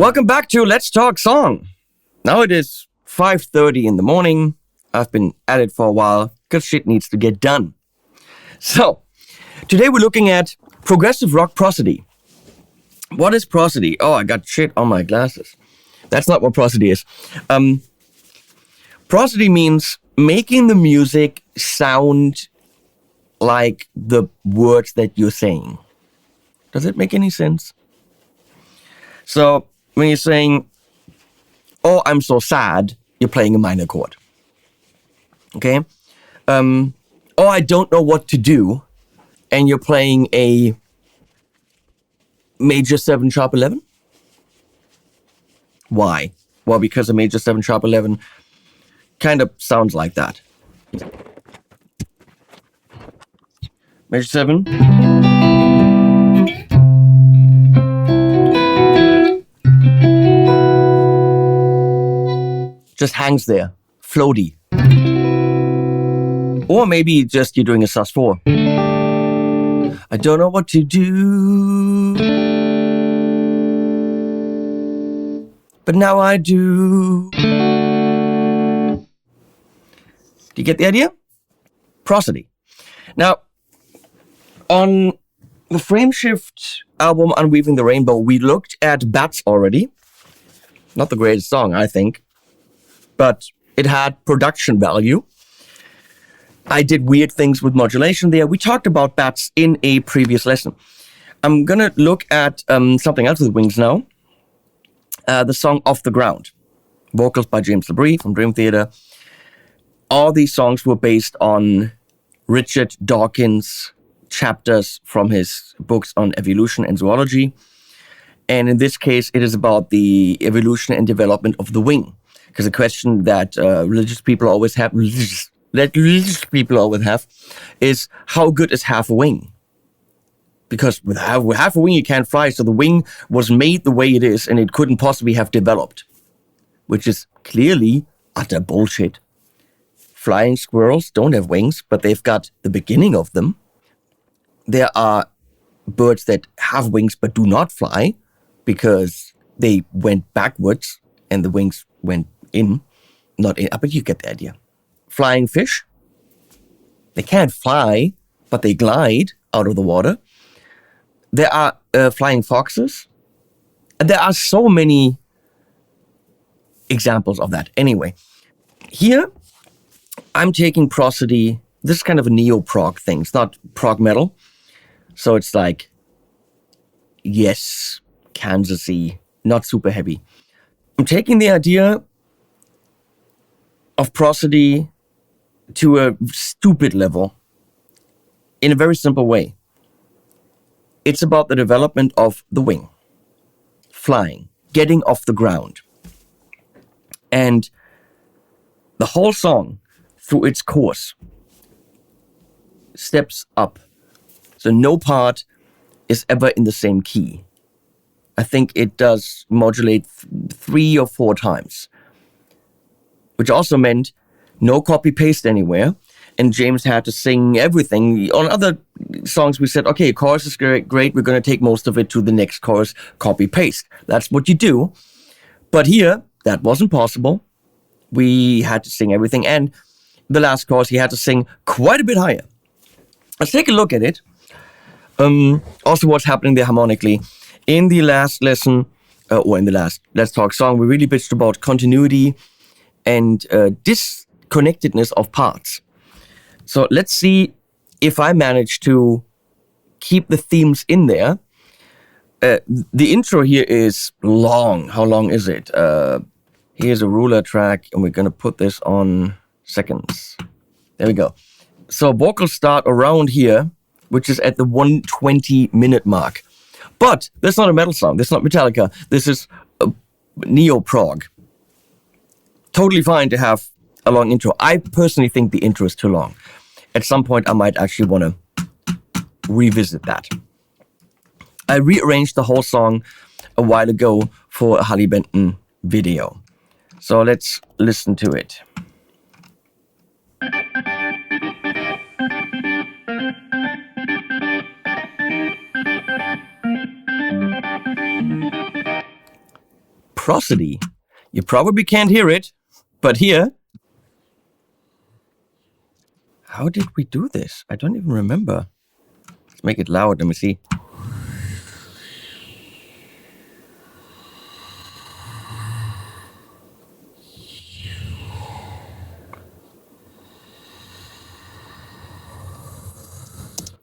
Welcome back to Let's Talk Song. Now it is 5:30 in the morning. I've been at it for a while because shit needs to get done. So, today we're looking at progressive rock prosody. What is prosody? Oh, I got shit on my glasses. That's not what prosody is. Prosody means making the music sound like the words that you're saying. Does it make any sense? So, when you're saying, oh, I'm so sad, you're playing a minor chord. Okay? Oh, I don't know what to do, and you're playing a major 7 sharp 11? Why? Well, because a major 7 sharp 11 kind of sounds like that. Major 7. Just hangs there, floaty. Or maybe just you're doing a sus4. I don't know what to do, but now I do. Do you get the idea? Prosody. Now, on the Frameshift album Unweaving the Rainbow, we looked at Bats already. Not the greatest song, I think, but it had production value. I did weird things with modulation there. We talked about Bats in a previous lesson. I'm gonna look at something else with Wings now. The song Off the Ground. Vocals by James LaBrie from Dream Theater. All these songs were based on Richard Dawkins' chapters from his books on evolution and zoology. And in this case, it is about the evolution and development of the wing. Because a question that religious people always have is, how good is half a wing? Because with half a wing you can't fly, so the wing was made the way it is and it couldn't possibly have developed. Which is clearly utter bullshit. Flying squirrels don't have wings, but they've got the beginning of them. There are birds that have wings but do not fly because they went backwards and the wings went in, not in, but you get the idea. Flying fish, they can't fly, but they glide out of the water. There are flying foxes. And there are so many examples of that. Anyway, here I'm taking prosody. This is kind of a neo-prog thing. It's not prog metal. So it's like, yes, Kansas-y, not super heavy. I'm taking the idea of prosody to a stupid level in a very simple way. It's about the development of the wing, flying, getting off the ground. And the whole song, through its course, steps up. So no part is ever in the same key. I think it does modulate 3 or 4 times. Which also meant no copy-paste anywhere. And James had to sing everything. On other songs, we said, okay, chorus is great. We're going to take most of it to the next chorus, copy-paste. That's what you do. But here, that wasn't possible. We had to sing everything. And the last chorus, he had to sing quite a bit higher. Let's take a look at it. Also, what's happening there harmonically. In the last lesson, or in the last Let's Talk song, we really bitched about continuity and disconnectedness of parts. So let's see if I manage to keep the themes in there. The intro here is long. How long is it? Here's a ruler track, and we're going to put this on seconds. There we go. So vocals start around here, which is at the 120-minute mark. But that's not a metal song. This is not Metallica. This is neo-prog. Totally fine to have a long intro. I personally think the intro is too long. At some point, I might actually want to revisit that. I rearranged the whole song a while ago for a Harley Benton video. So let's listen to it. Prosody. You probably can't hear it, but here. How did we do this? I don't even remember. Let's make it loud. Let me see.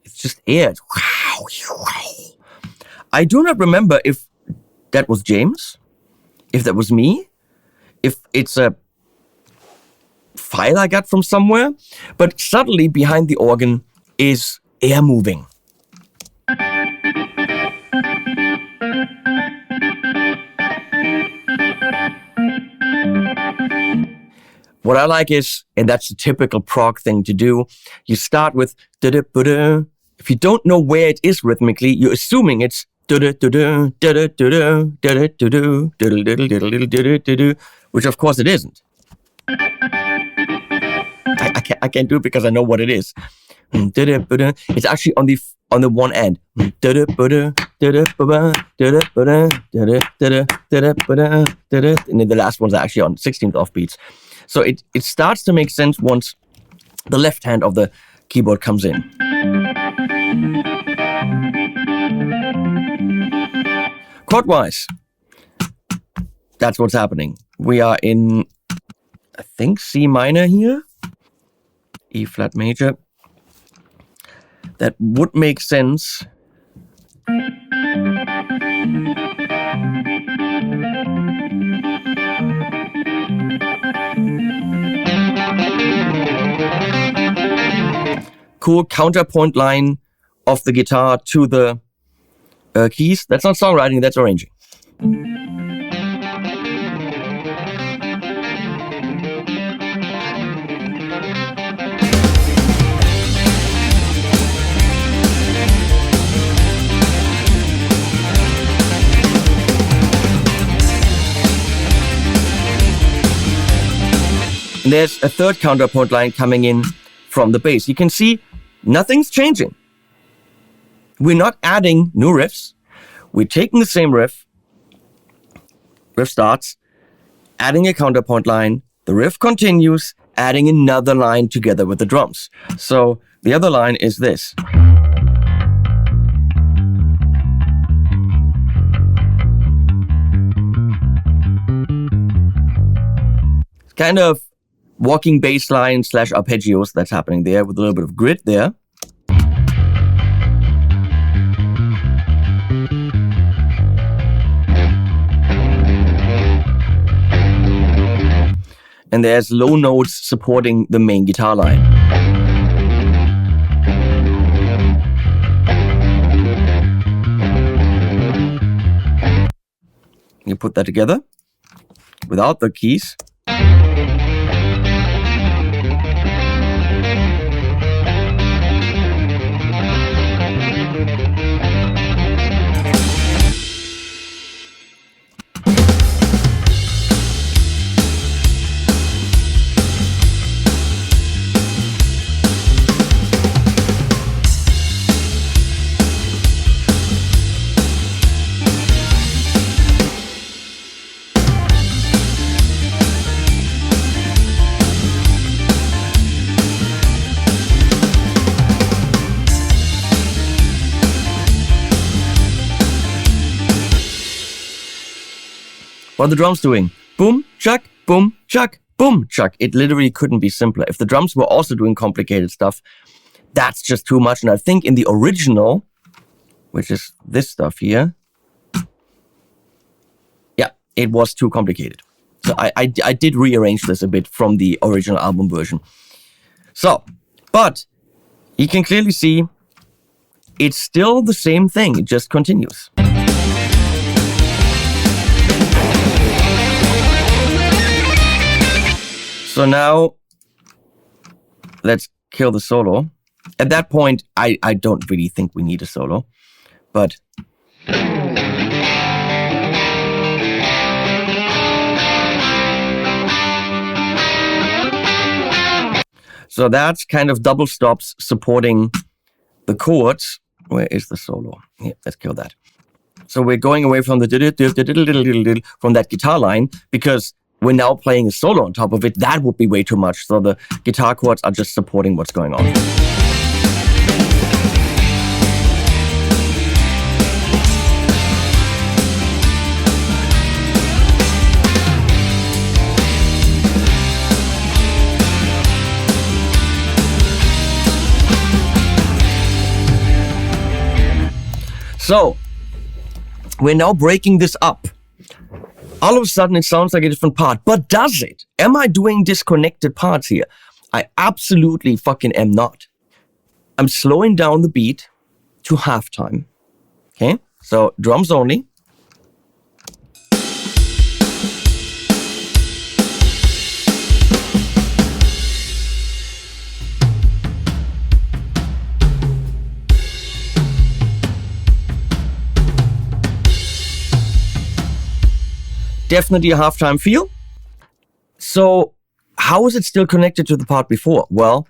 It's just air. I do not remember if that was James, if that was me, if it's a file I got from somewhere, but suddenly behind the organ is air moving. What I like is, and that's the typical prog thing to do, you start with da-da-ba-da. If you don't know where it is rhythmically, you're assuming it's da-da-da-da, da-da-da-da, da-da-da-da, da-da-da-da, which of course it isn't. I can't do it because I know what it is. It's actually on the one end. And then the last one's actually on 16th offbeats. So it starts to make sense once the left hand of the keyboard comes in. Chord-wise, that's what's happening. We are in, I think, C minor here. E flat major. That would make sense. Cool counterpoint line of the guitar to the keys. That's not songwriting, that's arranging. And there's a third counterpoint line coming in from the bass. You can see nothing's changing. We're not adding new riffs. We're taking the same riff starts, adding a counterpoint line, the riff continues, adding another line together with the drums. So the other line is this. It's kind of walking bass line / arpeggios that's happening there with a little bit of grit there. And there's low notes supporting the main guitar line. You put that together without the keys. What are the drums doing? Boom, chuck, boom, chuck, boom, chuck. It literally couldn't be simpler. If the drums were also doing complicated stuff, that's just too much. And I think in the original, which is this stuff here, yeah, it was too complicated. So I did rearrange this a bit from the original album version. So, but you can clearly see it's still the same thing. It just continues. So now, let's kill the solo. At that point, I don't really think we need a solo, but... So that's kind of double stops supporting the chords. Where is the solo? Yeah, let's kill that. So we're going away from from that guitar line because we're now playing a solo on top of it. That would be way too much. So the guitar chords are just supporting what's going on. So we're now breaking this up. All of a sudden, it sounds like a different part. But does it? Am I doing disconnected parts here? I absolutely fucking am not. I'm slowing down the beat to halftime. Okay? So drums only. Definitely a halftime feel. So how is it still connected to the part before? Well,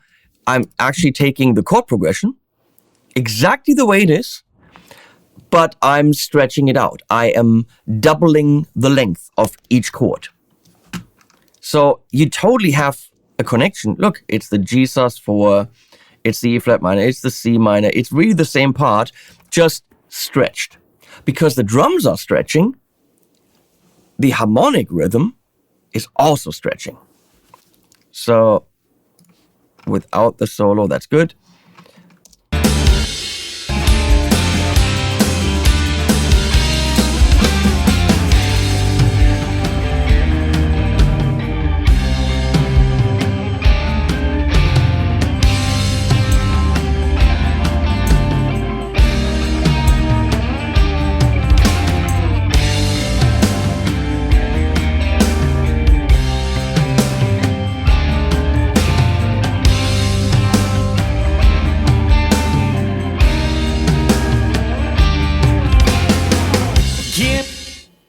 I'm actually taking the chord progression exactly the way it is, but I'm stretching it out. I am doubling the length of each chord. So you totally have a connection. Look, it's the G sus4, it's the E flat minor, it's the C minor. It's really the same part, just stretched. Because the drums are stretching, the harmonic rhythm is also stretching. So without the solo, that's good.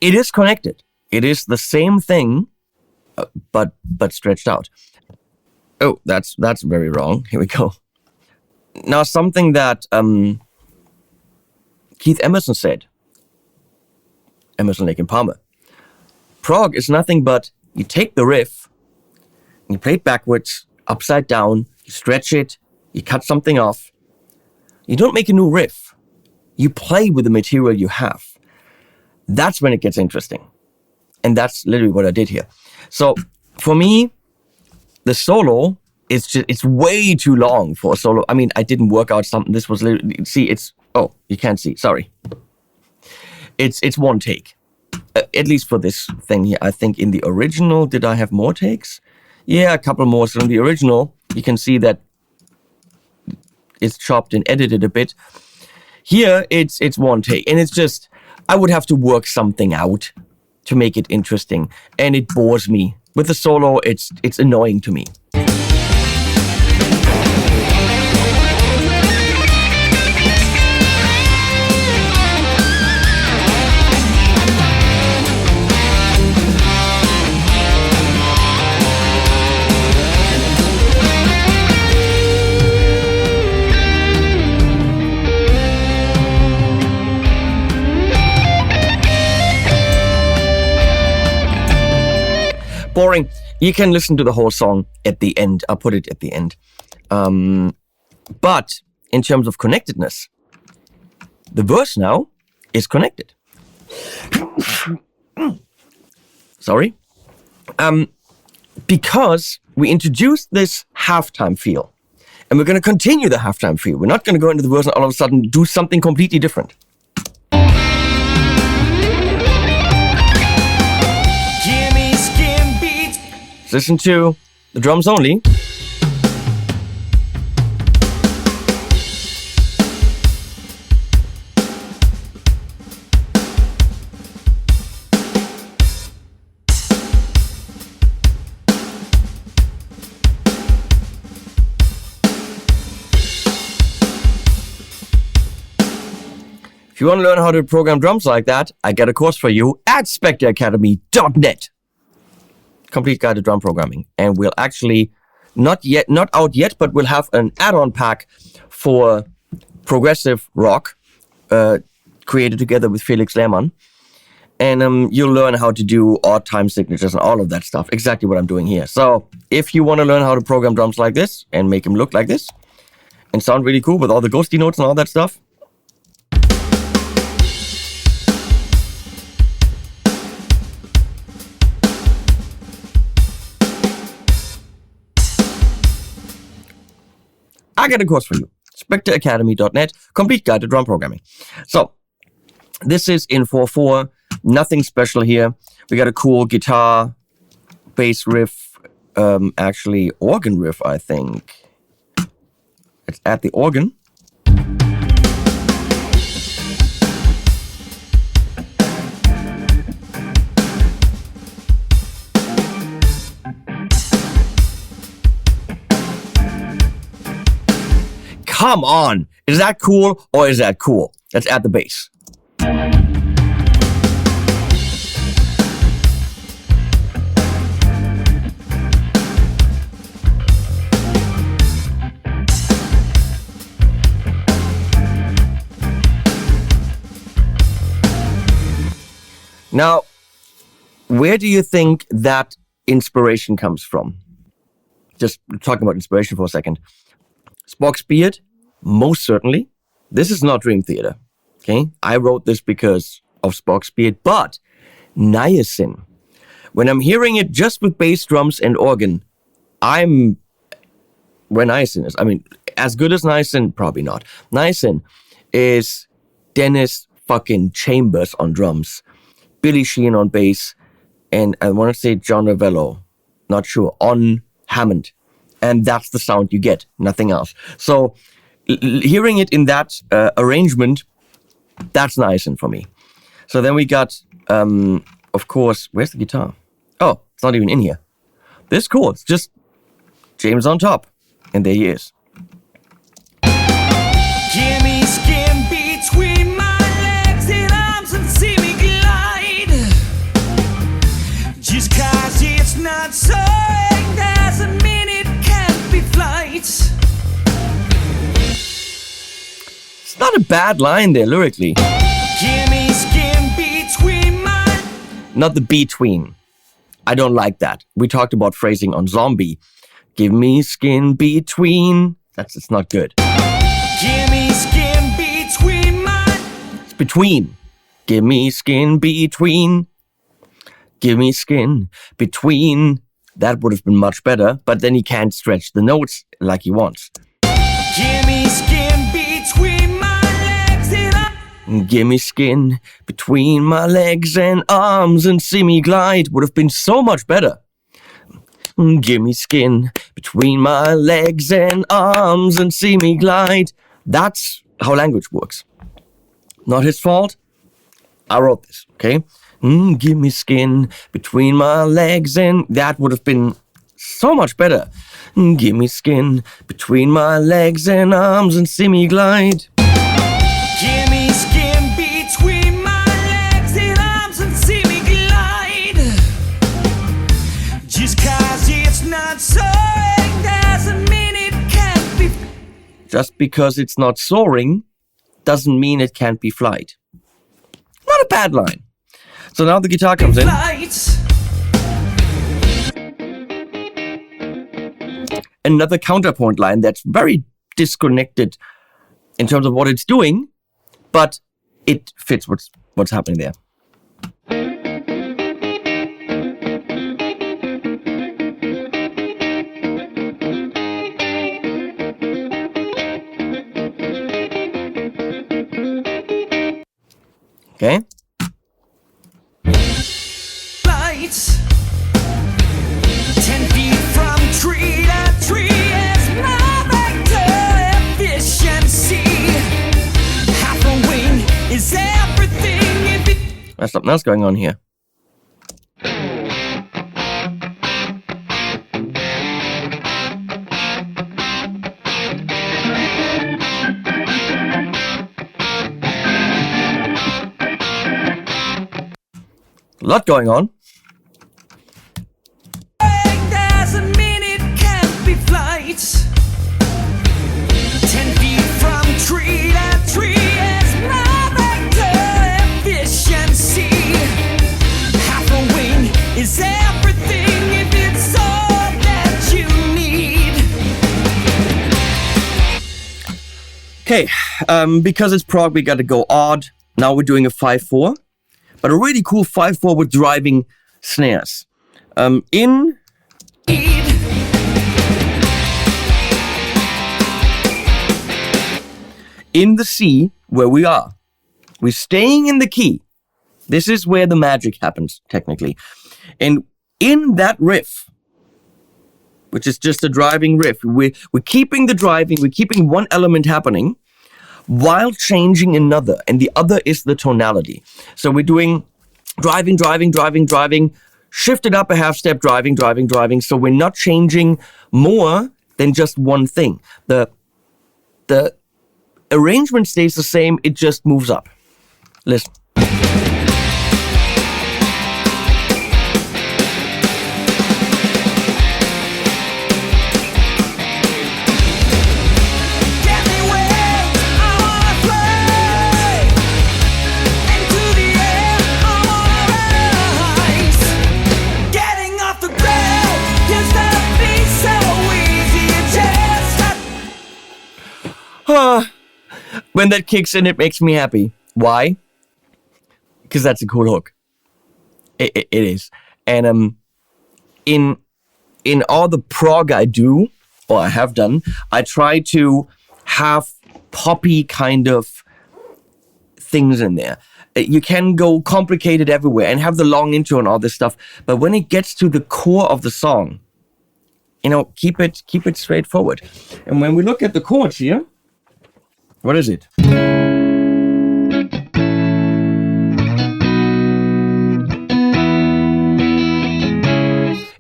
It is connected. It is the same thing, but stretched out. Oh, that's very wrong. Here we go. Now, something that Keith Emerson said, Emerson, Lake and Palmer. Prog is nothing but you take the riff, you play it backwards, upside down, you stretch it, you cut something off. You don't make a new riff. You play with the material you have. That's when it gets interesting. And that's literally what I did here. So for me, the solo is just, it's way too long for a solo. I mean, I didn't work out something. This was literally, see, it's, oh, you can't see, sorry. It's one take, at least for this thing here. I think in the original, did I have more takes? Yeah, a couple more. So in the original, you can see that it's chopped and edited a bit. Here, it's one take. And it's just, I would have to work something out to make it interesting. And it bores me. With the solo, it's annoying to me. Boring. You can listen to the whole song at the end. I'll put it at the end. But in terms of connectedness, the verse now is connected. Sorry. Because we introduced this halftime feel. And we're going to continue the halftime feel. We're not going to go into the verse and all of a sudden do something completely different. Listen to the drums only. If you want to learn how to program drums like that, I got a course for you at spectreacademy.net. Complete guide to drum programming, and we'll actually not out yet, but we'll have an add-on pack for progressive rock, created together with Felix Lehrmann. And you'll learn how to do odd time signatures and all of that stuff. Exactly what I'm doing here. So if you want to learn how to program drums like this and make them look like this and sound really cool with all the ghosty notes and all that stuff, I got a course for you. SpectreAcademy.net, complete guide to drum programming. So this is in 4/4. Nothing special here. We got a cool guitar, bass riff, actually organ riff, I think. Let's add the organ. Come on! Is that cool or is that cool? Let's add the bass. Now, where do you think that inspiration comes from? Just talking about inspiration for a second. Spock's Beard, most certainly. This is not Dream Theater, okay? I wrote this because of Spock's Beard, but Niacin. When I'm hearing it just with bass drums and organ, where Niacin is. I mean, as good as Niacin, probably not. Niacin is Dennis fucking Chambers on drums, Billy Sheehan on bass, and I want to say John Ravello, not sure, on Hammond. And that's the sound you get, nothing else. So hearing it in that arrangement, that's Niacin for me. So then we got, of course, where's the guitar? Oh, it's not even in here. This is cool. It's just James on top. And there he is. Give me skin between my legs and arms and see me glide. Just 'cause it's not soaring doesn't mean it can't be flight. It's not a bad line there lyrically. Give me skin between my... Not the between. I don't like that. We talked about phrasing on Zombie. Give me skin between. It's not good. Give me skin between my... It's between. Give me skin between. Give me skin between. That would have been much better, but then he can't stretch the notes like he wants. Give me skin between my legs and Give me skin between my legs and arms and see me glide would have been so much better. Give me skin between my legs and arms and see me glide. That's how language works. Not his fault. I wrote this, okay? Give me skin between my legs and... That would have been so much better. Give me skin between my legs and arms and see me glide. Give me skin between my legs and arms and see me glide. Just 'cause it's not soaring doesn't mean it can't be... Just because it's not soaring doesn't mean it can't be flight. Not a bad line. So now the guitar comes in. Flight. Another counterpoint line that's very disconnected in terms of what it's doing, but it fits what's happening there. Okay? Lights. 10 feet from tree to tree is my vector efficiency. Half a wing is everything if it... There's something else going on here. A lot going on. Doesn't mean it can't be flight. 10 feet from tree to tree is my vector Okay, because it's prog, we got to go odd. Now we're doing a 5/4, but a really cool 5/4 with driving snares. In the C, where we are, we're staying in the key. This is where the magic happens, technically. And in that riff, which is just a driving riff, we're keeping the driving, we're keeping one element happening while changing another, and the other is the tonality. So we're doing driving, shifted up a half step, driving. So we're not changing more than just one thing. The arrangement stays the same, it just moves up. Listen. When that kicks in, it makes me happy. Why? Because that's a cool hook. It is. And in all the prog I do, or I have done, I try to have poppy kind of things in there. You can go complicated everywhere and have the long intro and all this stuff, but when it gets to the core of the song, keep it straightforward. And when we look at the chords here, what is it?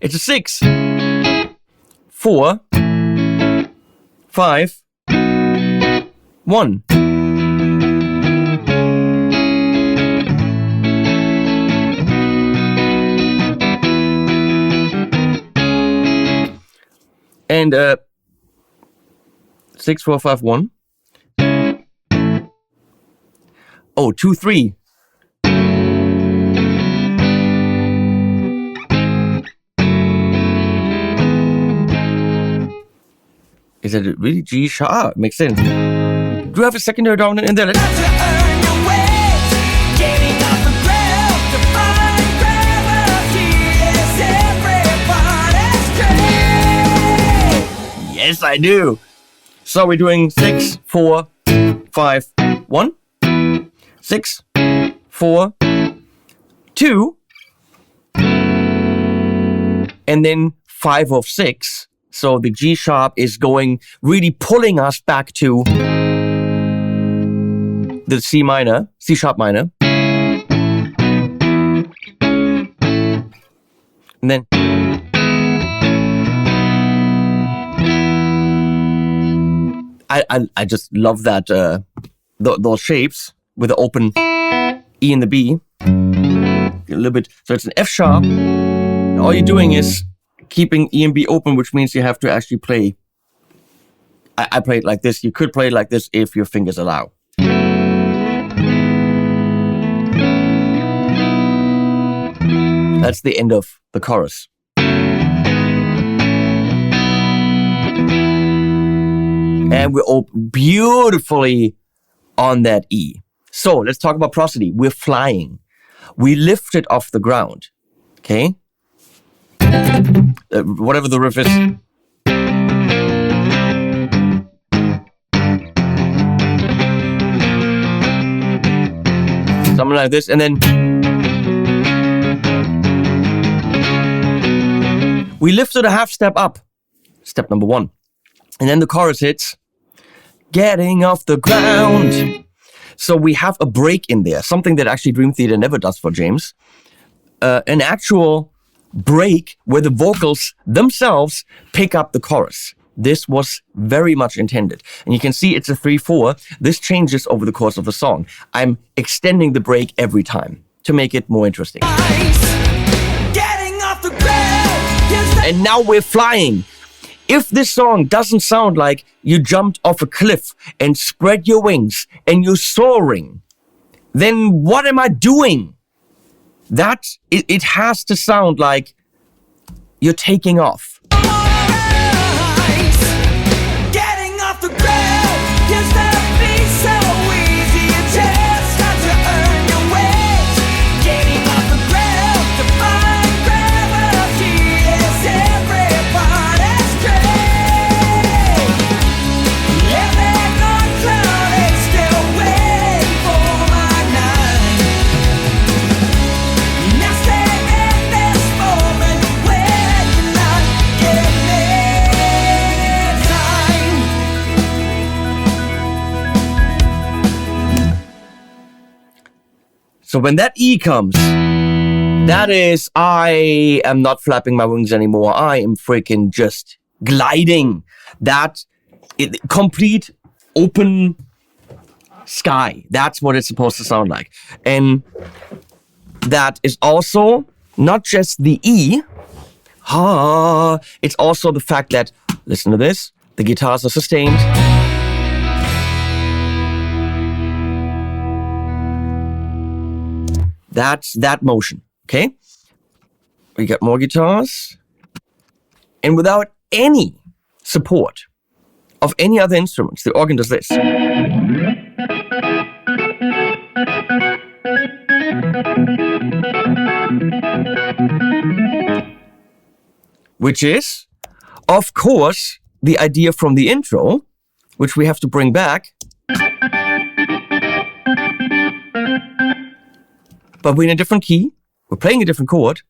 It's a 6, 4, 5, 1. And 6, 4, 5, 1. Oh, 2, 3. Is that really G sharp? Ah, makes sense. Do you have a secondary dominant in there? Yes, I do. So we're doing 6, 4, 5, 1. 6, 4, 2, and then 5 of 6. So the G sharp is going, really pulling us back to the C minor, C sharp minor. And then I just love that those shapes with the open E and the B. A little bit, so it's an F sharp. And all you're doing is keeping E and B open, which means you have to actually play. I play it like this. You could play it like this if your fingers allow. That's the end of the chorus. And we're all beautifully on that E. So let's talk about prosody. We're flying. We lift it off the ground. Okay? Whatever the riff is. Something like this. And then we lift it a half step up. Step number 1. And then the chorus hits. Getting off the ground. So we have a break in there, something that actually Dream Theater never does for James. An actual break where the vocals themselves pick up the chorus. This was very much intended. And you can see it's a 3/4. This changes over the course of the song. I'm extending the break every time to make it more interesting. And now we're flying. If this song doesn't sound like you jumped off a cliff and spread your wings and you're soaring, then what am I doing? It has to sound like you're taking off. Getting off the ground, So when that E comes, that is, I am not flapping my wings anymore. I am freaking just gliding. That complete open sky. That's what it's supposed to sound like. And that is also not just the E. It's also the fact that, listen to this, the guitars are sustained. That's that motion, okay? We got more guitars. And without any support of any other instruments, the organ does this. Which is, of course, the idea from the intro, which we have to bring back. But we're in a different key. We're playing a different chord.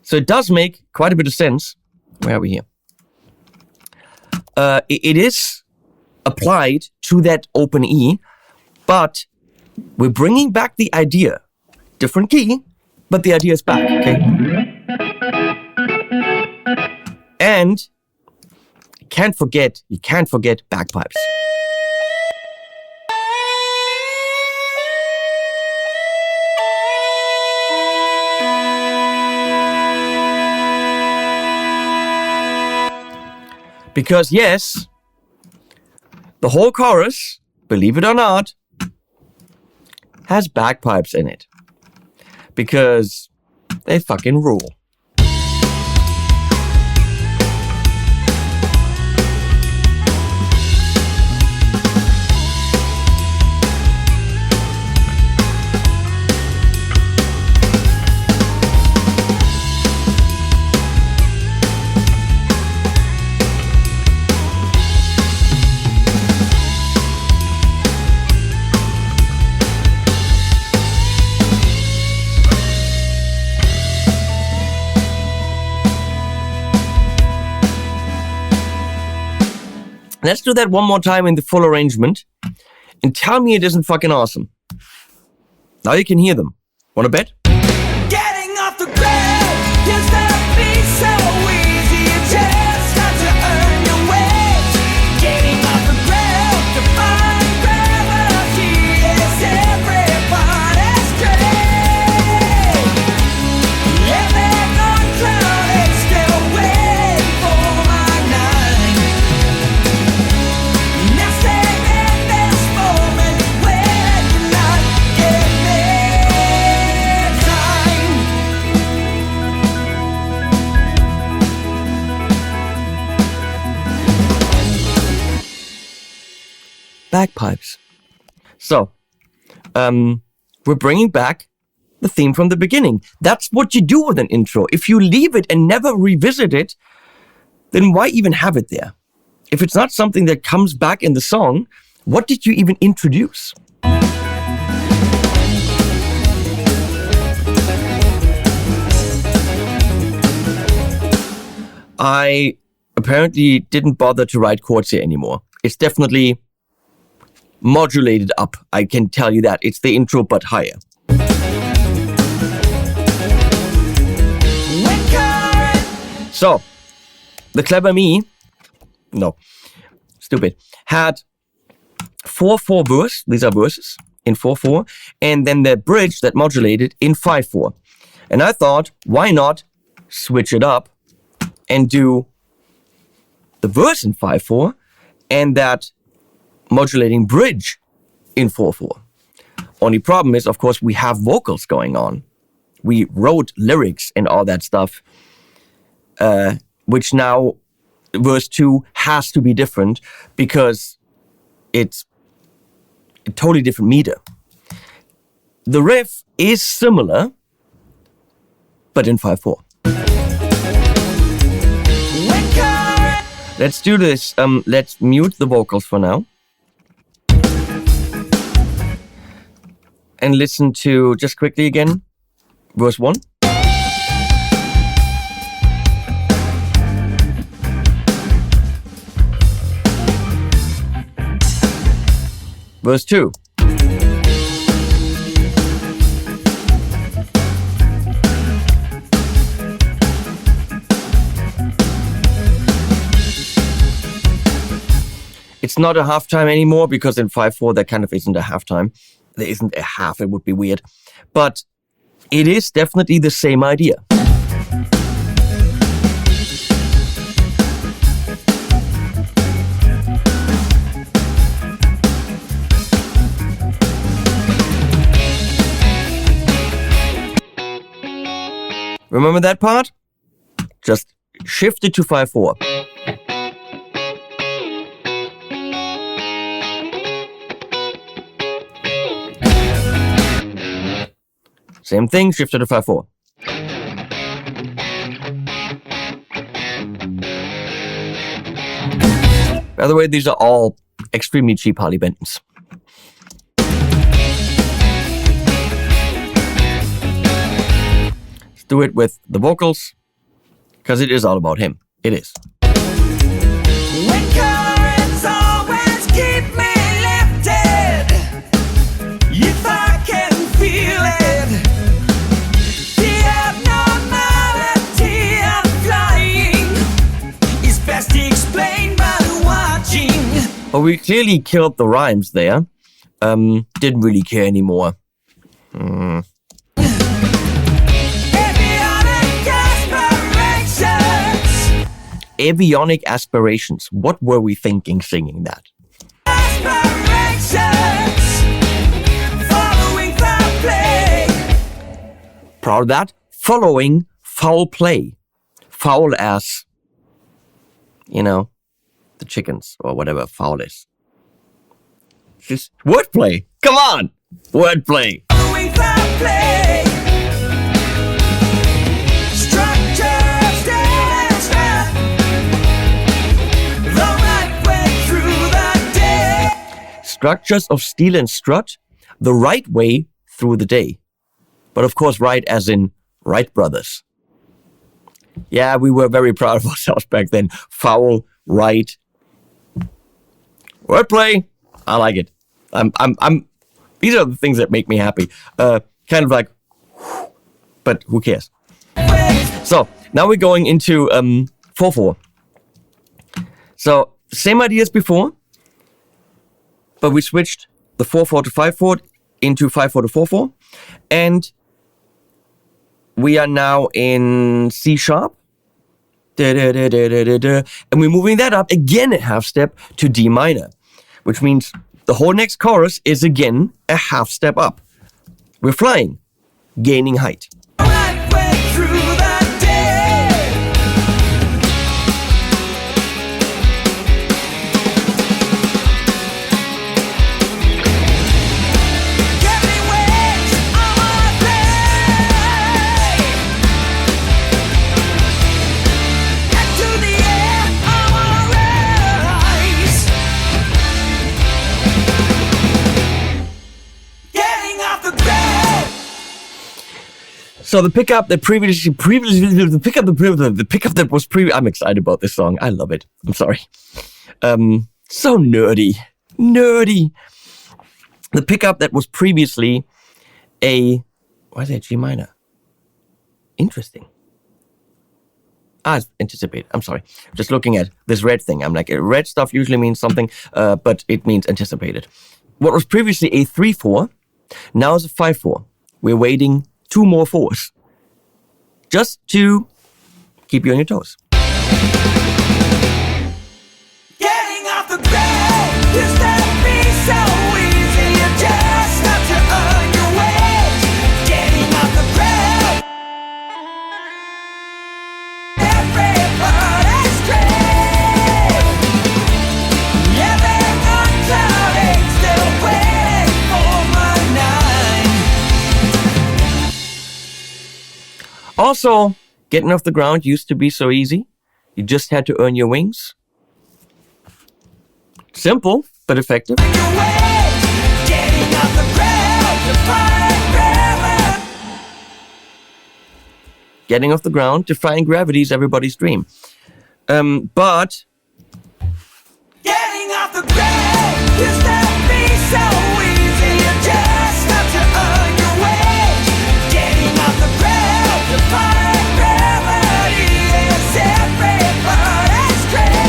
So it does make quite a bit of sense. Where are we here? It is applied to that open E, but we're bringing back the idea. Different key, but the idea is back, okay? And you can't forget bagpipes. Because yes, the whole chorus, believe it or not, has bagpipes in it. Because they fucking rule. Let's do that one more time in the full arrangement and tell me it isn't fucking awesome. Now you can hear them. Wanna bet? Getting off the ground used to be so easy. You just got to earn your ways. Getting off the ground to find gravity is everybody's dream. Living on cloud, still waiting for my night. Nesting in this moment where you're not getting time. Bagpipes. So, we're bringing back the theme from the beginning. That's what you do with an intro. If you leave it and never revisit it, then why even have it there? If it's not something that comes back in the song, what did you even introduce? I apparently didn't bother to write chords here anymore. It's definitely modulated up. I can tell you that. It's the intro, but higher. So, the clever me, no, stupid, had 4/4 verse, these are verses, in 4/4, and then the bridge that modulated in 5/4. And I thought, why not switch it up and do the verse in 5/4 and that modulating bridge in 4/4. Only problem is, of course, we have vocals going on. We wrote lyrics and all that stuff, which now verse 2 has to be different because it's a totally different meter. The riff is similar, but in 5/4. Let's do this. Let's mute the vocals for now. And listen to, just quickly again, verse 1. Verse 2. It's not a halftime anymore because in 5/4 there kind of isn't a halftime. There isn't a half, it would be weird. But it is definitely the same idea. Remember that part? Just shift it to 5/4. Same thing, shift it to 5/4. By the way, these are all extremely cheap Harley Bentons. Let's do it with the vocals, because it is all about him. It is. When currents always keep me lifted, if I can feel it, the abnormality of flying is best explained by watching. But we clearly killed the rhymes there. Didn't really care anymore. Avionic aspirations. What were we thinking singing that? Proud of that. Following foul play. Foul as, you know, the chickens or whatever foul is. Just wordplay. Come on. Wordplay. Following foul play. Structures of steel and strut, the right way through the day. But of course, right as in Wright brothers. Yeah, we were very proud of ourselves back then. Foul, right. Wordplay. I like it. These are the things that make me happy. Kind of like, but who cares? So now we're going into 4/4. So same idea as before. But we switched the 4/4 to 5/4 into 5/4 to 4/4. And we are now in C sharp. And we're moving that up again a half step to D minor, which means the whole next chorus is again a half step up. We're flying, gaining height. So the pickup that I'm excited about this song. I love it. I'm sorry. So nerdy. The pickup that was previously why is it G minor? Interesting. Anticipate. I'm sorry. Just looking at this red thing. I'm like, red stuff usually means something, but it means anticipated. What was previously a 3/4, now is a 5/4. We're waiting 2 more 4s. Just to keep you on your toes. Getting off the ground used to be so easy. You just have to earn your wage. Getting off the ground. Everybody's great. Living on clouding, still waiting for my 9. Also, getting off the ground used to be so easy. You just had to earn your wings. Simple, but effective. Getting off the ground, defying gravity is everybody's dream. But getting off the ground used to be so easy. You just have to earn your wage. Getting off the ground, defying gravity is everybody's dream.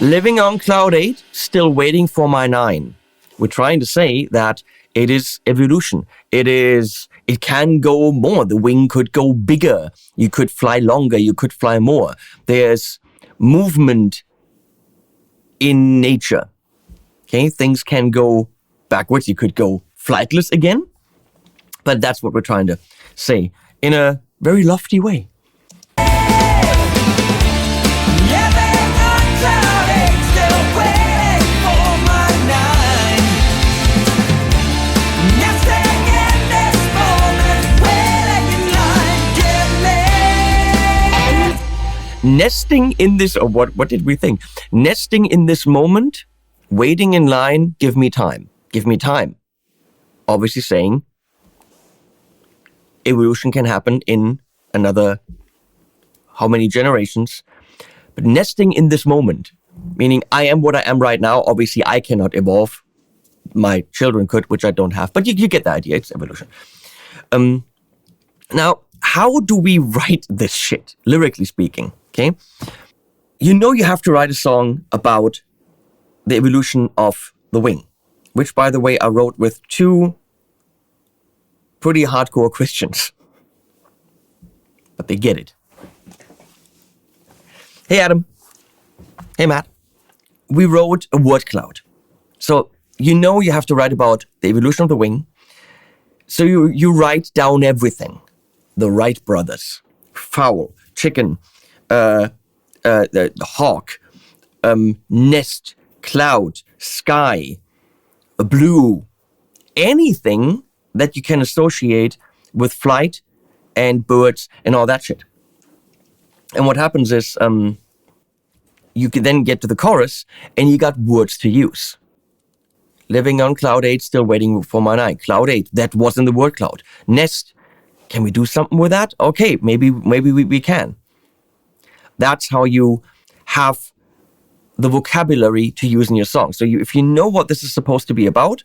Living on cloud 8, still waiting for my 9. We're trying to say that it is evolution. It can go more. The wing could go bigger. You could fly longer. You could fly more. There's movement in nature. Okay, things can go backwards. You could go flightless again. But that's what we're trying to say in a very lofty way. Nesting in this, or what did we think? Nesting in this moment, waiting in line, give me time. Give me time. Obviously saying evolution can happen in another how many generations. But nesting in this moment, meaning I am what I am right now. Obviously, I cannot evolve. My children could, which I don't have. But you get the idea. It's evolution. Now, how do we write this shit, lyrically speaking? Okay, you have to write a song about the evolution of the wing, which, by the way, I wrote with 2 pretty hardcore Christians, but they get it. Hey, Adam. Hey, Matt. We wrote a word cloud. So you have to write about the evolution of the wing. So you write down everything. The Wright brothers, fowl, chicken, the hawk, nest, cloud, sky, blue, anything that you can associate with flight and birds and all that shit. And what happens is you can then get to the chorus and you got words to use. Living on cloud 8, still waiting for my 9. Cloud 8, that was in the word cloud. Nest, can we do something with that? Okay, maybe we can. That's how you have the vocabulary to use in your song. So if you know what this is supposed to be about,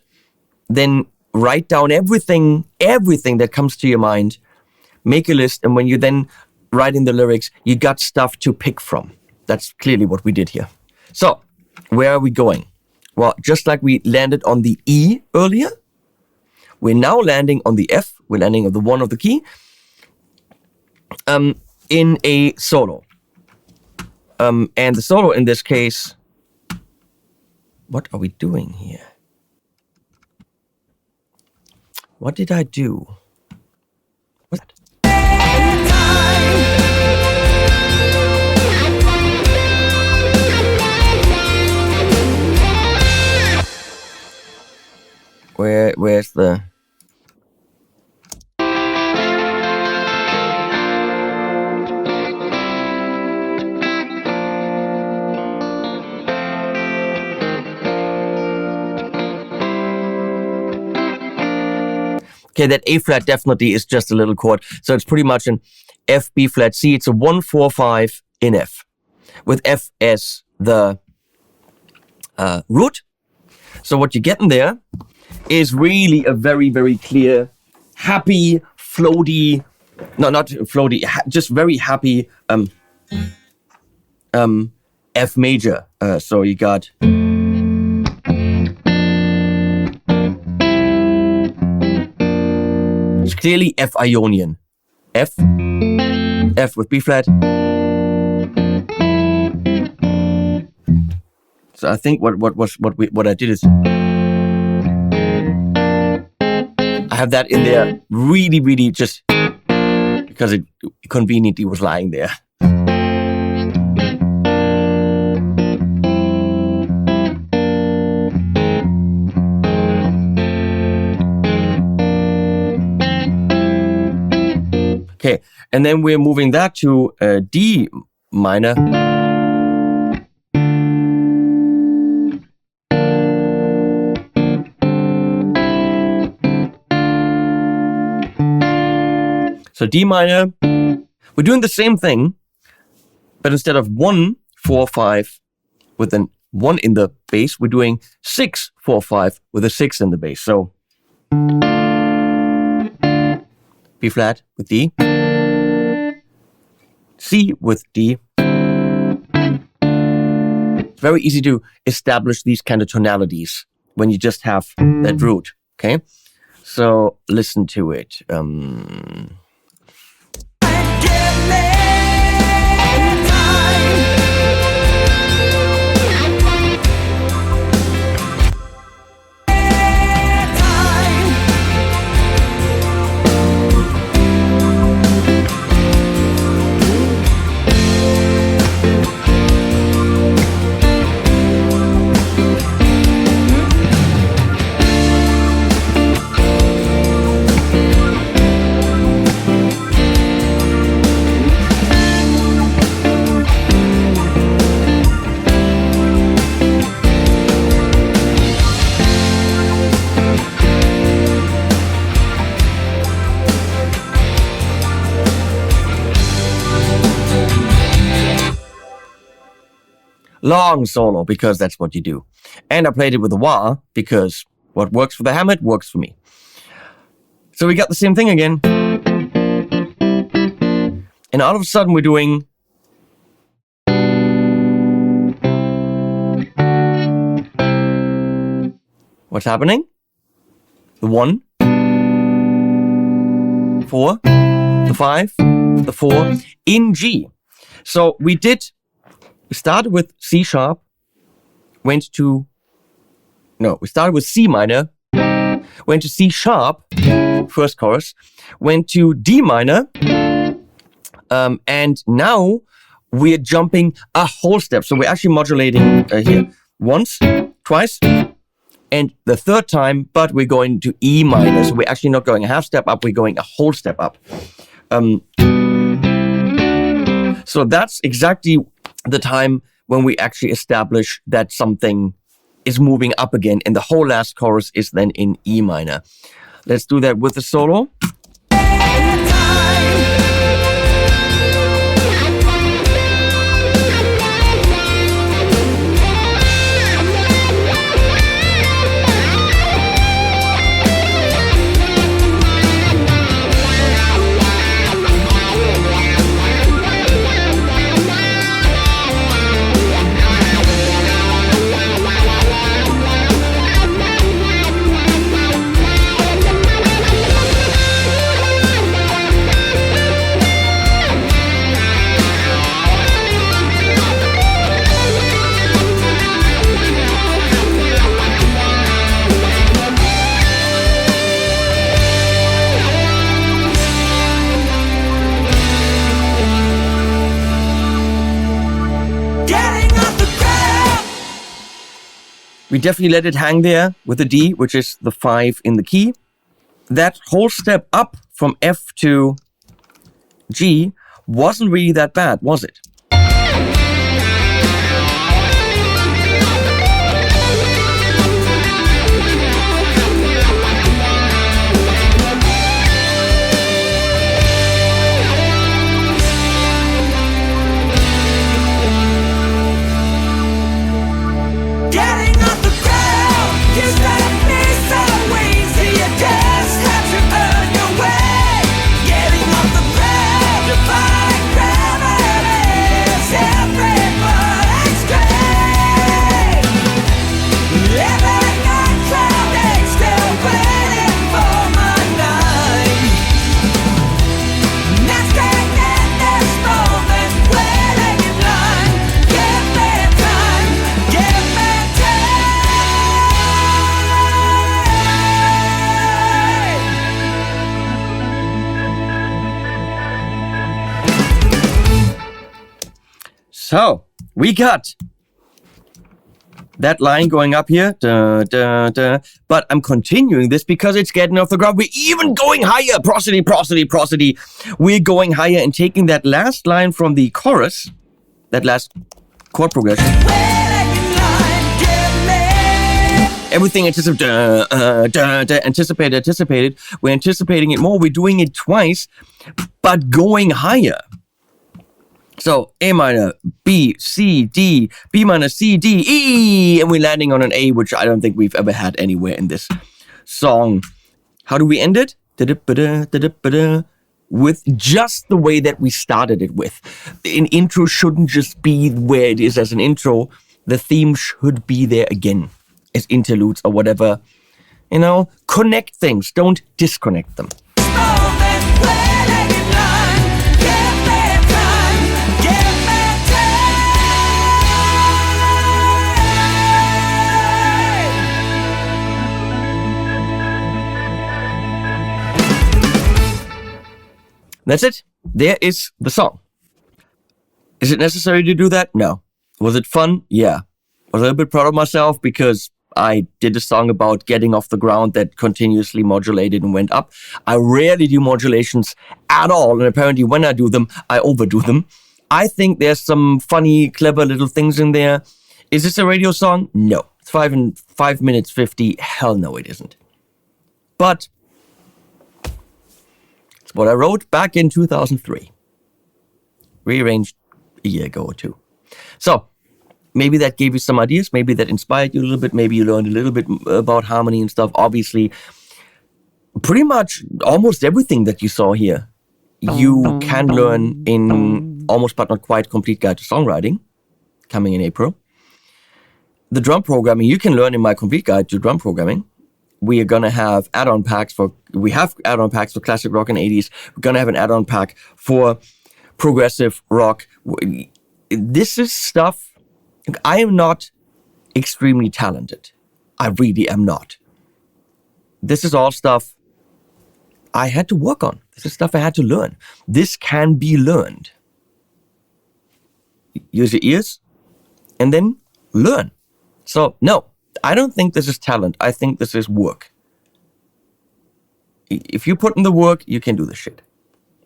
then write down everything that comes to your mind, make a list, and when you then write in the lyrics, you got stuff to pick from. That's clearly what we did here. So, where are we going? Well, just like we landed on the E earlier, we're now landing on the F. We're landing on the 1 of the key in a solo. And the solo in this case, what are we doing here? What did I do? What's that? Where's the... Okay, that A flat definitely is just a little chord. So it's pretty much an F, B flat, C. It's a 1, 4, 5 in F, with F as the root. So what you get in there is really a very, very clear, happy, floaty, no, not floaty, just very happy F major. So you got... It's clearly F Ionian. F with B flat. So I think what I did is I have that in there really, really just because it conveniently was lying there. Okay, and then we're moving that to D minor. So D minor, we're doing the same thing, but instead of 1, 4, 5 with an 1 in the bass, we're doing 6, 4, 5 with a 6 in the bass. So B flat with D, C with D, very easy to establish these kind of tonalities when you just have that root. Okay, so listen to it. Long solo, because that's what you do. And I played it with the wah, because what works for the hammer works for me. So we got the same thing again. And all of a sudden we're doing... What's happening? The 1, 4, the 5, the 4 in G. So we started with C sharp, we started with C minor, went to C sharp, first chorus, went to D minor, and now we're jumping a whole step. So we're actually modulating here once, twice, and the third time, but we're going to E minor. So we're actually not going a half step up, we're going a whole step up. So that's exactly the time when we actually establish that something is moving up again, and the whole last chorus is then in E minor. Let's do that with the solo. We definitely let it hang there with the D, which is the 5 in the key. That whole step up from F to G wasn't really that bad, was it? So we got that line going up here, da, da, da. But I'm continuing this because it's getting off the ground. We're even going higher, prosody, prosody, prosody. We're going higher and taking that last line from the chorus, that last chord progression. Everything anticipated. We're anticipating it more. We're doing it twice, but going higher. So A minor, B, C, D, B minor, C, D, E, and we're landing on an A, which I don't think we've ever had anywhere in this song. How do we end it? With just the way that we started it with. An intro shouldn't just be where it is as an intro. the theme should be there again as interludes or whatever. You know, connect things, don't disconnect them. That's it. There is the song. Is it necessary to do that? No. Was it fun? Yeah. Was I a little bit proud of myself because I did a song about getting off the ground that continuously modulated and went up. I rarely do modulations at all, and apparently when I do them, I overdo them. I think there's some funny, clever little things in there. Is this a radio song? No. It's 5 minutes 50. Hell no, it isn't. But it's what I wrote back in 2003. Rearranged a year ago or two. So maybe that gave you some ideas. Maybe that inspired you a little bit. Maybe you learned a little bit about harmony and stuff. Obviously, pretty much almost everything that you saw here, you can learn in Almost But Not Quite Complete Guide to Songwriting, coming in April. The drum programming, you can learn in my Complete Guide to Drum Programming. We are going to have add-on packs for classic rock and 80s. We're going to have an add-on pack for progressive rock. This is stuff. I am not extremely talented. I really am not. This is all stuff I had to work on. This is stuff I had to learn. This can be learned. Use your ears and then learn. So, no, I don't think this is talent. I think this is work. If you put in the work, you can do this shit.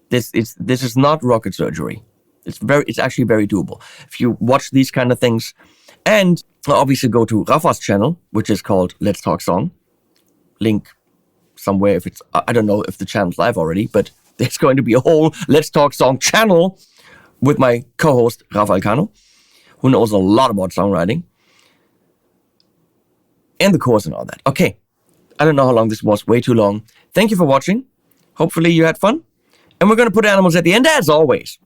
This is not rocket surgery. It's actually very doable. If you watch these kind of things, and obviously go to Rafa's channel, which is called Let's Talk Song. Link somewhere if it's, I don't know if the channel's live already, but there's going to be a whole Let's Talk Song channel with my co-host Rafa Alcano, who knows a lot about songwriting. And the course and all that. Okay, I don't know how long this was, way too long. Thank you for watching. Hopefully you had fun. And we're going to put animals at the end, as always.